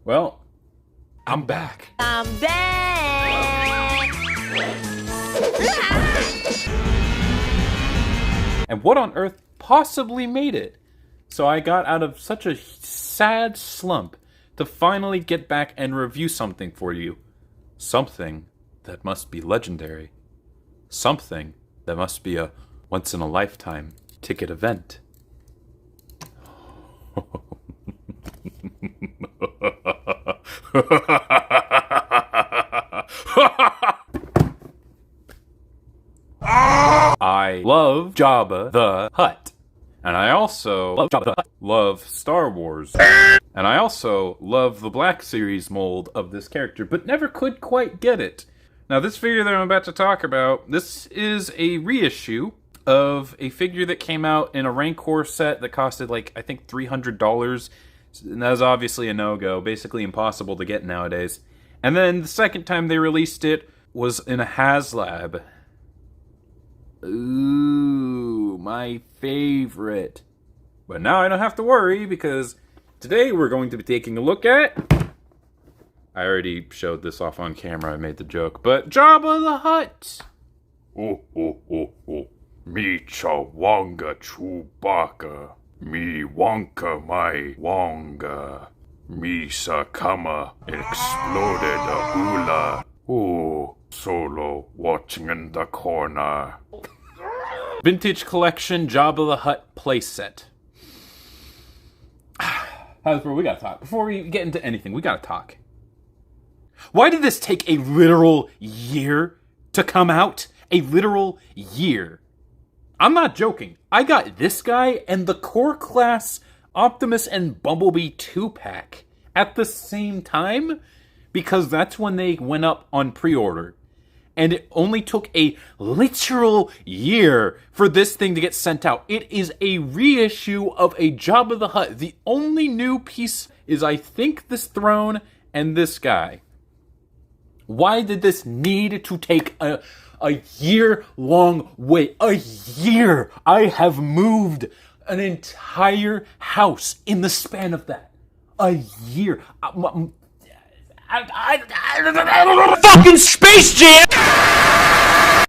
Well, I'm back. I'm back! And what on earth possibly made it? So I got out of such a sad slump to finally get back and review something for you. Something that must be legendary. Something that must be a once-in-a-lifetime ticket event. I love Jabba the Hutt. And I also love Star Wars. And I also love the Black Series mold of this character, but never could quite get it. Now, this figure that I'm about to talk about, this is a reissue of a figure that came out in a Rancor set that costed, like, I think $300. And that was obviously a no-go, basically impossible to get nowadays. And then the second time they released it was in a HasLab. Ooh, my favorite. But now I don't have to worry, because today we're going to be taking a look at... I already showed this off on camera, I made the joke, but Jabba the Hutt! Oh, oh, oh, oh. Me chawanga Chewbacca. Me wonka my wonga. Me sakama exploded a hula. Oh, Solo watching in the corner. Vintage Collection Jabba the Hutt playset. Hasbro, we gotta talk. Before we get into anything, we gotta talk. Why did this take a literal year to come out? A literal year. I'm not joking. I got this guy and the Core Class Optimus and Bumblebee 2-pack at the same time because that's when they went up on pre-order. And it only took a literal year for this thing to get sent out. It is a reissue of a Jabba the Hutt. The only new piece is, I think, this throne and this guy. Why did this need to take a year-long wait? A year! I have moved an entire house in the span of that. A year. Fucking Space Jam!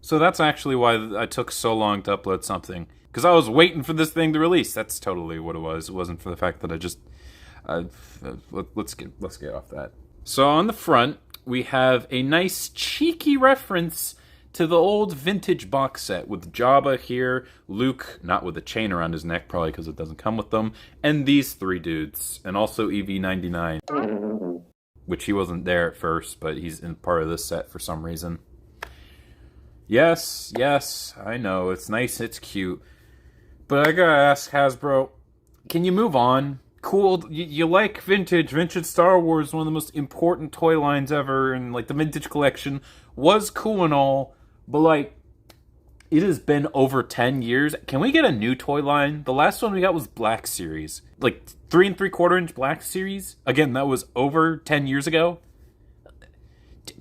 So that's actually why I took so long to upload something. Because I was waiting for this thing to release. That's totally what it was. It wasn't for the fact that I just... let's get off that. So on the front, we have a nice cheeky reference to the old vintage box set with Jabba here, Luke, not with a chain around his neck, probably because it doesn't come with them, and these three dudes, and also EV-99, which he wasn't there at first, but he's in part of this set for some reason. Yes, I know, it's nice, it's cute, but I gotta ask Hasbro, can you move on? Cool, you like vintage Star Wars, one of the most important toy lines ever, and like the vintage collection was cool and all, but like, it has been over 10 years. Can we get a new toy line? The last one we got was Black Series, like 3 3/4 inch Black Series. Again, that was over 10 years ago.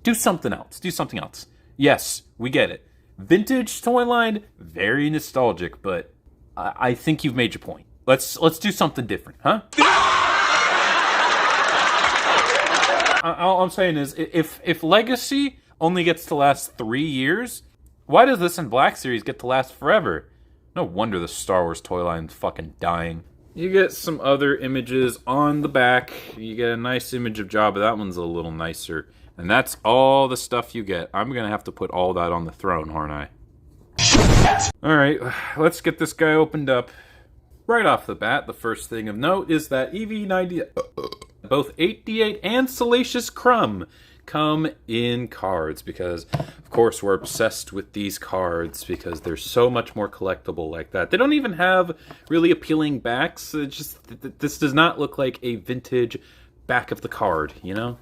Do something else. Yes, we get it. Vintage toy line, very nostalgic, but I think you've made your point. Let's do something different, huh? All I'm saying is, if Legacy only gets to last 3 years, why does this and Black Series get to last forever? No wonder the Star Wars toy line's fucking dying. You get some other images on the back. You get a nice image of Jabba. That one's a little nicer. And that's all the stuff you get. I'm gonna have to put all that on the throne, aren't I? Alright, let's get this guy opened up. Right off the bat, the first thing of note is that EV-90, both 8D8 and Salacious Crumb come in cards because, of course, we're obsessed with these cards because they're so much more collectible like that. They don't even have really appealing backs. It's just, this does not look like a vintage back of the card, you know?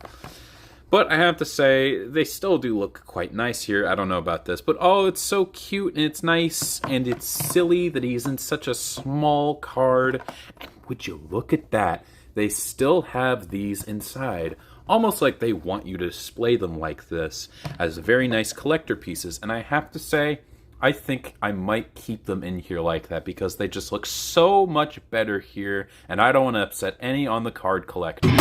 But I have to say, they still do look quite nice here. I don't know about this, but oh, it's so cute and it's nice and it's silly that he's in such a small card. And would you look at that? They still have these inside. Almost like they want you to display them like this as very nice collector pieces. And I have to say, I think I might keep them in here like that because they just look so much better here. And I don't want to upset any on the card collectors.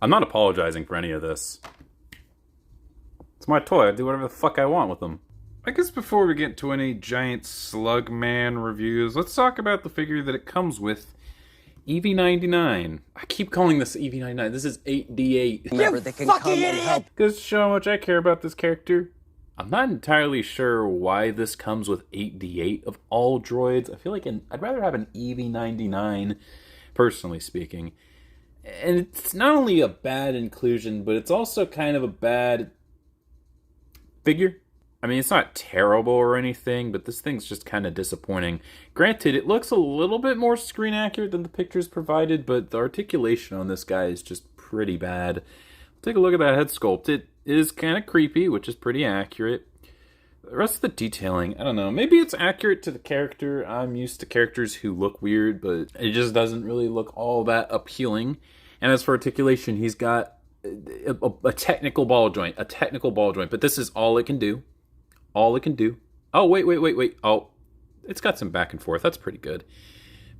I'm not apologizing for any of this. It's my toy. I do whatever the fuck I want with them. I guess before we get to any giant slug man reviews, let's talk about the figure that it comes with. EV99. I keep calling this EV99. This is 8D8. Remember, they can come and help. Goes to show how much I care about this character. I'm not entirely sure why this comes with 8D8 of all droids. I feel like I'd rather have an EV99, personally speaking. And it's not only a bad inclusion, but it's also kind of a bad figure. I mean, it's not terrible or anything, but this thing's just kind of disappointing. Granted, it looks a little bit more screen accurate than the pictures provided, but the articulation on this guy is just pretty bad. Take a look at that head sculpt. It is kind of creepy, which is pretty accurate. The rest of the detailing, I don't know. Maybe it's accurate to the character. I'm used to characters who look weird, but it just doesn't really look all that appealing. And as for articulation, he's got a technical ball joint. But this is all it can do. All it can do. Oh, wait. Oh, it's got some back and forth. That's pretty good.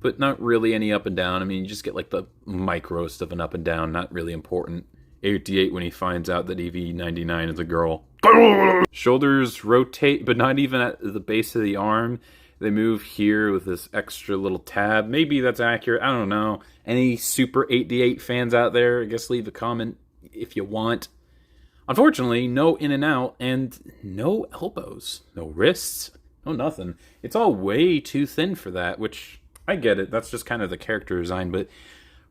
But not really any up and down. I mean, you just get like the microst of an up and down. Not really important. 8D8 when he finds out that EV99 is a girl. Shoulders rotate, but not even at the base of the arm. They move here with this extra little tab. Maybe that's accurate. I don't know. Any super 8D8 fans out there, I guess leave a comment if you want. Unfortunately, no in and out, and no elbows, no wrists, no nothing. It's all way too thin for that, which, I get it, that's just kind of the character design, but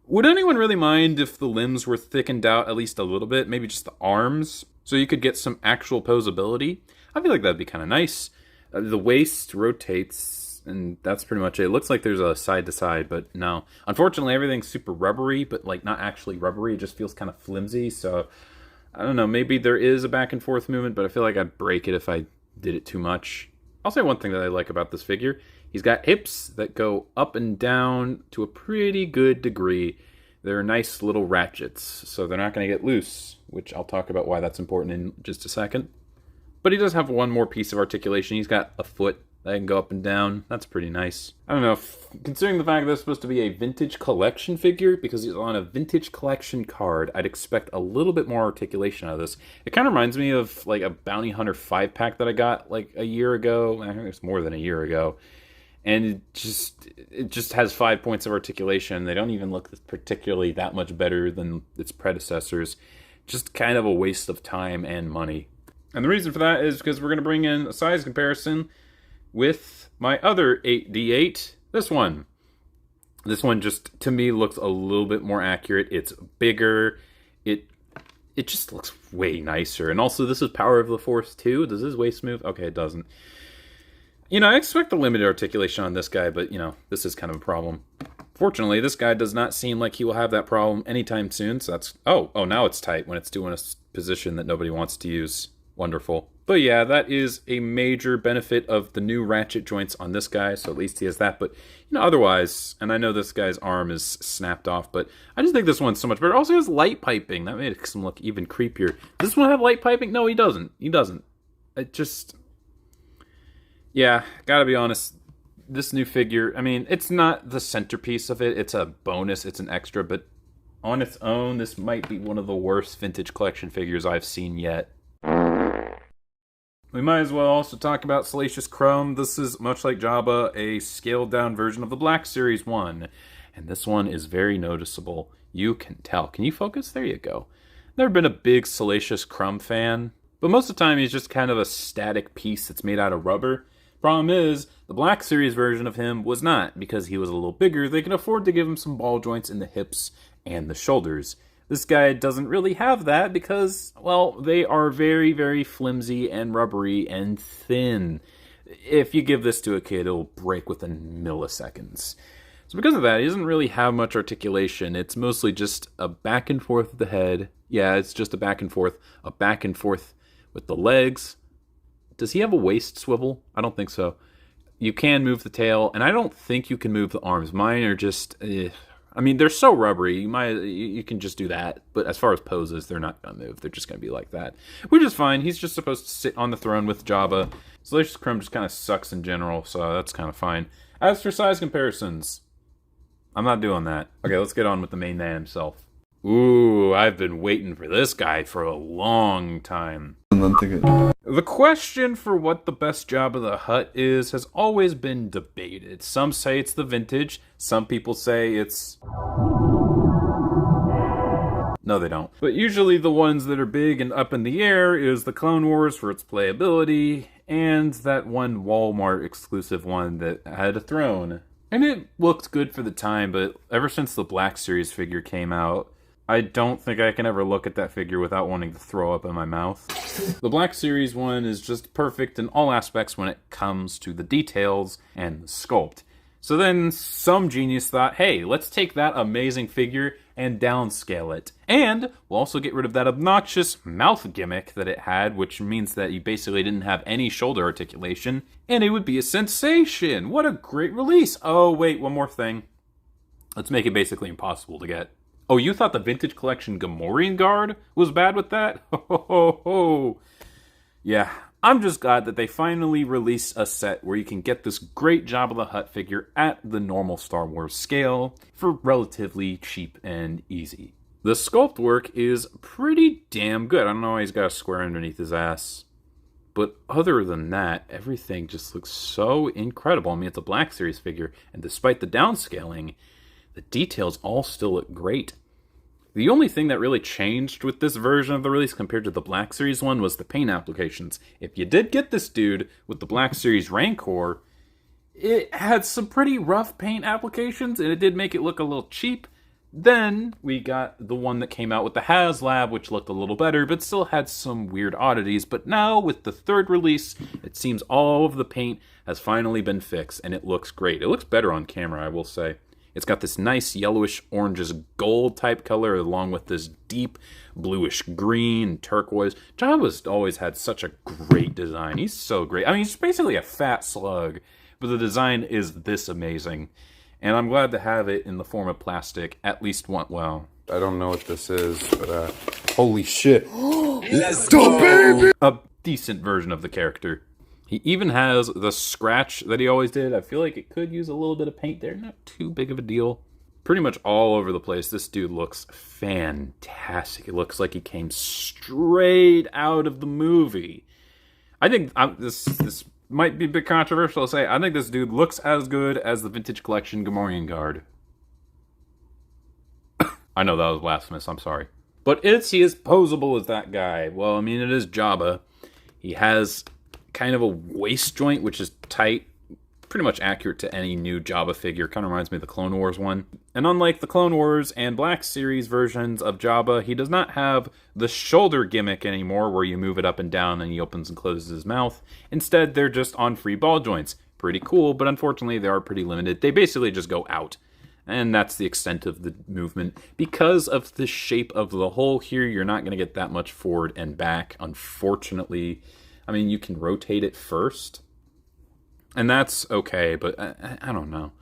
would anyone really mind if the limbs were thickened out at least a little bit, maybe just the arms, so you could get some actual posability? I feel like that'd be kind of nice. The waist rotates, and that's pretty much it. It looks like there's a side-to-side, but no. Unfortunately, everything's super rubbery, but like not actually rubbery, it just feels kind of flimsy, so I don't know, maybe there is a back and forth movement, but I feel like I'd break it if I did it too much. I'll say one thing that I like about this figure. He's got hips that go up and down to a pretty good degree. They're nice little ratchets, so they're not going to get loose, which I'll talk about why that's important in just a second. But he does have one more piece of articulation. He's got a foot that can go up and down. That's pretty nice. I don't know, considering the fact that it's supposed to be a vintage collection figure, because he's on a vintage collection card, I'd expect a little bit more articulation out of this. It kind of reminds me of like a Bounty Hunter 5-pack that I got like a year ago. I think it's more than a year ago. And it just has 5 points of articulation. They don't even look particularly that much better than its predecessors. Just kind of a waste of time and money. And the reason for that is because we're going to bring in a size comparison with my other 8D8, this one. This one just, to me, looks a little bit more accurate. It's bigger. It just looks way nicer. And also, this is Power of the Force 2. Does his waist move? Okay, it doesn't. You know, I expect a limited articulation on this guy, but, you know, this is kind of a problem. Fortunately, this guy does not seem like he will have that problem anytime soon, so that's... Oh, now it's tight when it's doing a position that nobody wants to use. Wonderful. But yeah, that is a major benefit of the new ratchet joints on this guy, so at least he has that. But, you know, otherwise, and I know this guy's arm is snapped off, but I just think this one's so much better. Also, he has light piping. That makes him look even creepier. Does this one have light piping? No, he doesn't. He doesn't. It just... Yeah, gotta be honest. This new figure, I mean, it's not the centerpiece of it. It's a bonus. It's an extra, but on its own, this might be one of the worst vintage collection figures I've seen yet. We might as well also talk about Salacious Crumb. This is, much like Jabba, a scaled-down version of the Black Series 1. And this one is very noticeable. You can tell. Can you focus? There you go. Never been a big Salacious Crumb fan, but most of the time he's just kind of a static piece that's made out of rubber. Problem is, the Black Series version of him was not, because he was a little bigger. They can afford to give him some ball joints in the hips and the shoulders. This guy doesn't really have that because, well, they are very, very flimsy and rubbery and thin. If you give this to a kid, it'll break within milliseconds. So because of that, he doesn't really have much articulation. It's mostly just a back and forth of the head. Yeah, it's just a back and forth with the legs. Does he have a waist swivel? I don't think so. You can move the tail, and I don't think you can move the arms. Mine are just... I mean, they're so rubbery, you can just do that. But as far as poses, they're not going to move. They're just going to be like that. Which is fine. He's just supposed to sit on the throne with Jabba. Salacious Crumb just kind of sucks in general, so that's kind of fine. As for size comparisons, I'm not doing that. Okay, let's get on with the main man himself. Ooh, I've been waiting for this guy for a long time. The question for what the best Jabba the Hutt is has always been debated. Some say it's the vintage, some people say it's... No, they don't. But usually the ones that are big and up in the air is the Clone Wars for its playability, and that one Walmart exclusive one that had a throne. And it looked good for the time, but ever since the Black Series figure came out, I don't think I can ever look at that figure without wanting to throw up in my mouth. The Black Series one is just perfect in all aspects when it comes to the details and the sculpt. So then some genius thought, hey, let's take that amazing figure and downscale it. And we'll also get rid of that obnoxious mouth gimmick that it had, which means that you basically didn't have any shoulder articulation, and it would be a sensation. What a great release. Oh, wait, one more thing. Let's make it basically impossible to get. Oh, you thought the Vintage Collection Gamorrean Guard was bad with that? Ho, ho, ho, ho. Yeah, I'm just glad that they finally released a set where you can get this great Jabba the Hutt figure at the normal Star Wars scale for relatively cheap and easy. The sculpt work is pretty damn good. I don't know why he's got a square underneath his ass. But other than that, everything just looks so incredible. I mean, it's a Black Series figure, and despite the downscaling, the details all still look great. The only thing that really changed with this version of the release compared to the Black Series one was the paint applications. If you did get this dude with the Black Series Rancor, it had some pretty rough paint applications, and it did make it look a little cheap. Then we got the one that came out with the HasLab, which looked a little better, but still had some weird oddities. But now, with the third release, it seems all of the paint has finally been fixed, and it looks great. It looks better on camera, I will say. It's got this nice yellowish oranges gold type color along with this deep bluish green turquoise. Jabba's always had such a great design. He's so great. I mean, he's basically a fat slug, but the design is this amazing. And I'm glad to have it in the form of plastic, at least one, well... I don't know what this is, but holy shit. Let's go, baby! A decent version of the character. He even has the scratch that he always did. I feel like it could use a little bit of paint there. Not too big of a deal. Pretty much all over the place. This dude looks fantastic. It looks like he came straight out of the movie. I think this might be a bit controversial to say. I think this dude looks as good as the Vintage Collection Gamorrean Guard. I know that was blasphemous. I'm sorry. But is he as posable as that guy? Well, I mean, it is Jabba. He has kind of a waist joint, which is tight, pretty much accurate to any new Jabba figure. Kind of reminds me of the Clone Wars one. And unlike the Clone Wars and Black Series versions of Jabba, he does not have the shoulder gimmick anymore, where you move it up and down and he opens and closes his mouth. Instead, they're just on free ball joints. Pretty cool, but unfortunately they are pretty limited. They basically just go out. And that's the extent of the movement. Because of the shape of the hole here, you're not going to get that much forward and back, unfortunately. I mean, you can rotate it first, and that's okay, but I don't know.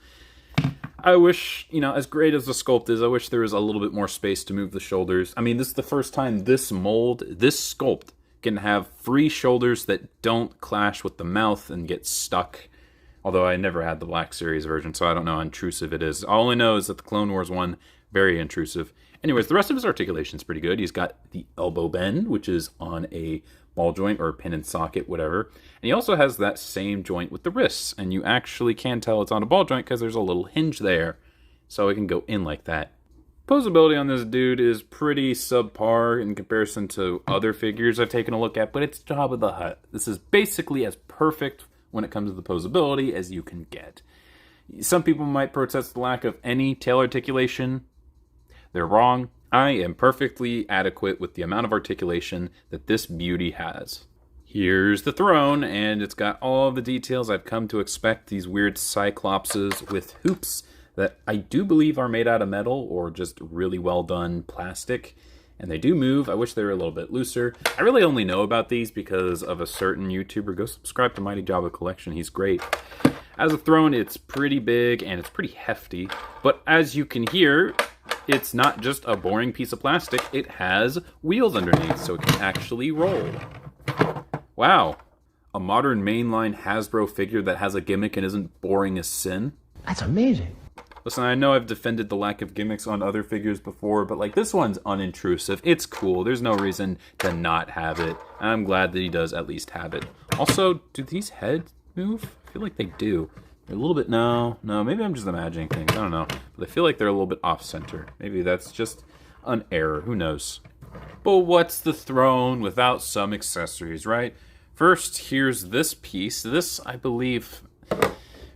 I wish, as great as the sculpt is, I wish there was a little bit more space to move the shoulders. I mean, this is the first time this mold, this sculpt, can have free shoulders that don't clash with the mouth and get stuck. Although I never had the Black Series version, so I don't know how intrusive it is. All I know is that the Clone Wars one, very intrusive. Anyways, the rest of his articulation is pretty good. He's got the elbow bend, which is on a ball joint or pin and socket, whatever. And he also has that same joint with the wrists, and you actually can tell it's on a ball joint because there's a little hinge there, so it can go in like that. Posability on this dude is pretty subpar in comparison to other figures I've taken a look at, but it's Jabba the Hutt. This is basically as perfect when it comes to the posability as you can get. Some people might protest the lack of any tail articulation. They're wrong. I am perfectly adequate with the amount of articulation that this beauty has. Here's the throne, and it's got all the details I've come to expect. These weird cyclopses with hoops that I do believe are made out of metal or just really well done plastic. And they do move. I wish they were a little bit looser. I really only know about these because of a certain YouTuber. Go subscribe to Mighty Jabba Collection. He's great. As a throne, it's pretty big and it's pretty hefty. But as you can hear, it's not just a boring piece of plastic. It has wheels underneath, so it can actually roll. Wow. A modern mainline Hasbro figure that has a gimmick and isn't boring as sin. That's amazing. Listen, I know I've defended the lack of gimmicks on other figures before, but like this one's unintrusive. It's cool. There's no reason to not have it. I'm glad that he does at least have it. Also, do these heads move? I feel like they do. They're a little bit, no, maybe I'm just imagining things. I don't know. But I feel like they're a little bit off-center. Maybe that's just an error. Who knows? But what's the throne without some accessories, right? First, here's this piece. This, I believe,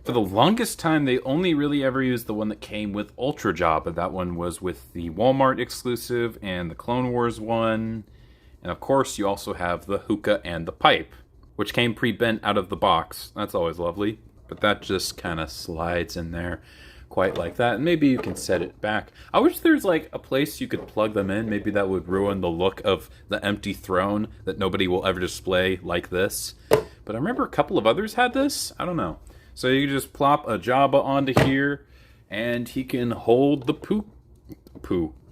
for the longest time, they only really ever used the one that came with Ultra Jabba. That one was with the Walmart exclusive and the Clone Wars one. And of course, you also have the hookah and the pipe, which came pre-bent out of the box. That's always lovely. But that just kind of slides in there quite like that. And maybe you can set it back. I wish there's like a place you could plug them in. Maybe that would ruin the look of the empty throne that nobody will ever display like this. But I remember a couple of others had this. I don't know. So you just plop a Jabba onto here, and he can hold the poo.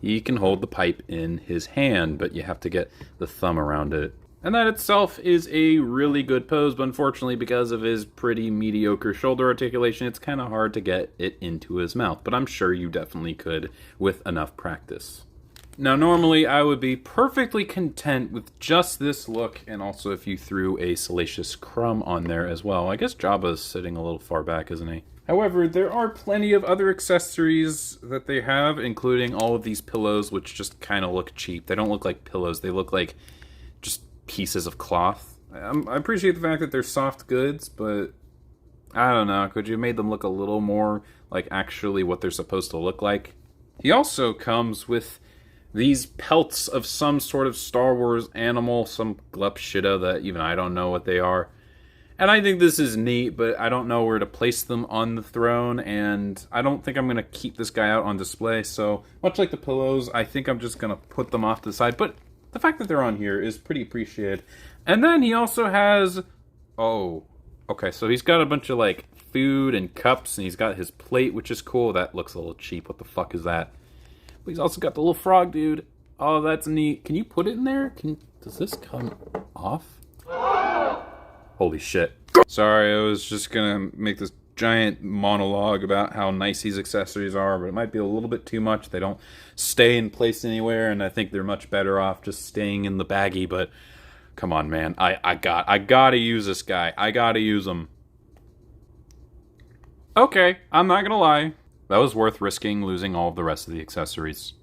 He can hold the pipe in his hand, but you have to get the thumb around it. And that itself is a really good pose, but unfortunately because of his pretty mediocre shoulder articulation, it's kind of hard to get it into his mouth. But I'm sure you definitely could with enough practice. Now normally I would be perfectly content with just this look, and also if you threw a Salacious Crumb on there as well. I guess Jabba's sitting a little far back, isn't he? However, there are plenty of other accessories that they have, including all of these pillows, which just kind of look cheap. They don't look like pillows, they look like just pieces of cloth. I appreciate the fact that they're soft goods, but I don't know. Could you have made them look a little more like actually what they're supposed to look like? He also comes with these pelts of some sort of Star Wars animal, some glupshita that even I don't know what they are. And I think this is neat, but I don't know where to place them on the throne, and I don't think I'm going to keep this guy out on display, so much like the pillows, I think I'm just going to put them off to the side. But the fact that they're on here is pretty appreciated. And then he also has... Oh, okay, so he's got a bunch of, like, food and cups, and he's got his plate, which is cool. That looks a little cheap. What the fuck is that? But he's also got the little frog dude. Oh, that's neat. Can you put it in there? Does this come off? Holy shit. Sorry, I was just gonna make this giant monologue about how nice these accessories are, but it might be a little bit too much. They don't stay in place anywhere, and I think they're much better off just staying in the baggie. But come on, man, I gotta use this guy. I gotta use him. Okay, I'm not gonna lie, that was worth risking losing all of the rest of the accessories.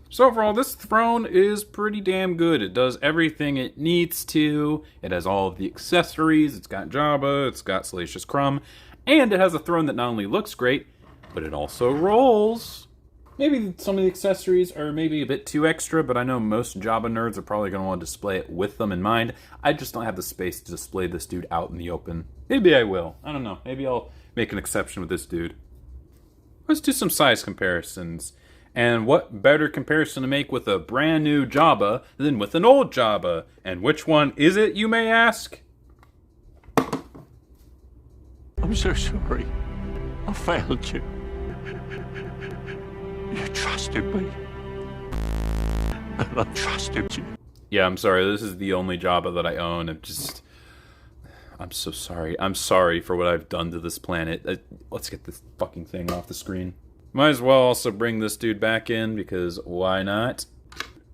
So overall, this throne is pretty damn good. It does everything it needs to. It has all of the accessories. It's got Jabba, it's got Salacious Crumb, and it has a throne that not only looks great, but it also rolls. Maybe some of the accessories are maybe a bit too extra, but I know most Jabba nerds are probably going to want to display it with them in mind. I just don't have the space to display this dude out in the open. Maybe I will. I don't know. Maybe I'll make an exception with this dude. Let's do some size comparisons. And what better comparison to make with a brand new Jabba than with an old Jabba? And which one is it, you may ask? I'm so sorry. I failed you. You trusted me. And I trusted you. Yeah, I'm sorry. This is the only Jabba that I own. I'm so sorry. I'm sorry for what I've done to this planet. Let's get this fucking thing off the screen. Might as well also bring this dude back in, because why not?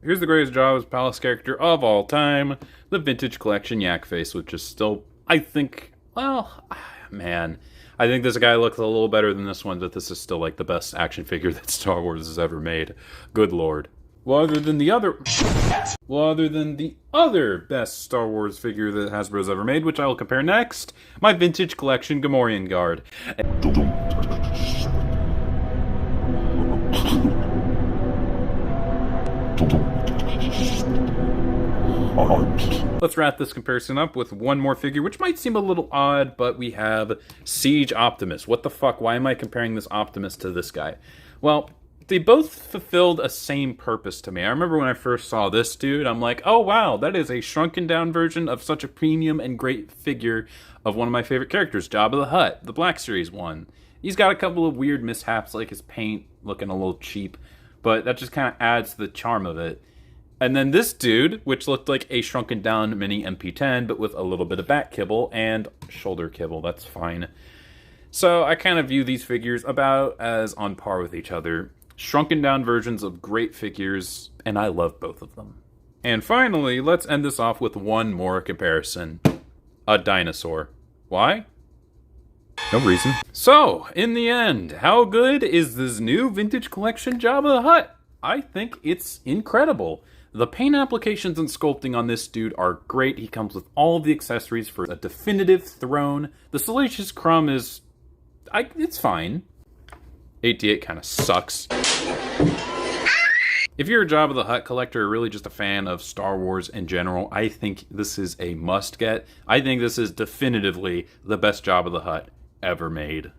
Here's the greatest Jabba's Palace character of all time, the Vintage Collection Yak Face, which is still, I think, well, man, I think this guy looks a little better than this one, but this is still like the best action figure that Star Wars has ever made. Good lord. Well, other than the other best Star Wars figure that Hasbro's ever made, which I will compare next, my Vintage Collection Gamorrean Guard. Let's wrap this comparison up with one more figure, which might seem a little odd, but we have Siege Optimus. What the fuck? Why am I comparing this Optimus to this guy? Well, they both fulfilled a same purpose to me. I remember when I first saw this dude, I'm like, oh wow, that is a shrunken down version of such a premium and great figure of one of my favorite characters, Jabba the Hutt, the Black Series one. He's got a couple of weird mishaps, like his paint looking a little cheap, but that just kind of adds to the charm of it. And then this dude, which looked like a shrunken down mini MP10, but with a little bit of back kibble and shoulder kibble, that's fine. So I kind of view these figures about as on par with each other. Shrunken down versions of great figures, and I love both of them. And finally, let's end this off with one more comparison. A dinosaur. Why? No reason. So, in the end, how good is this new vintage collection Jabba the Hutt? I think it's incredible. The paint applications and sculpting on this dude are great. He comes with all of the accessories for a definitive throne. The Salacious Crumb is... it's fine. 88 kind of sucks. If you're a Jabba the Hutt collector or really just a fan of Star Wars in general, I think this is a must-get. I think this is definitively the best Jabba the Hutt ever made.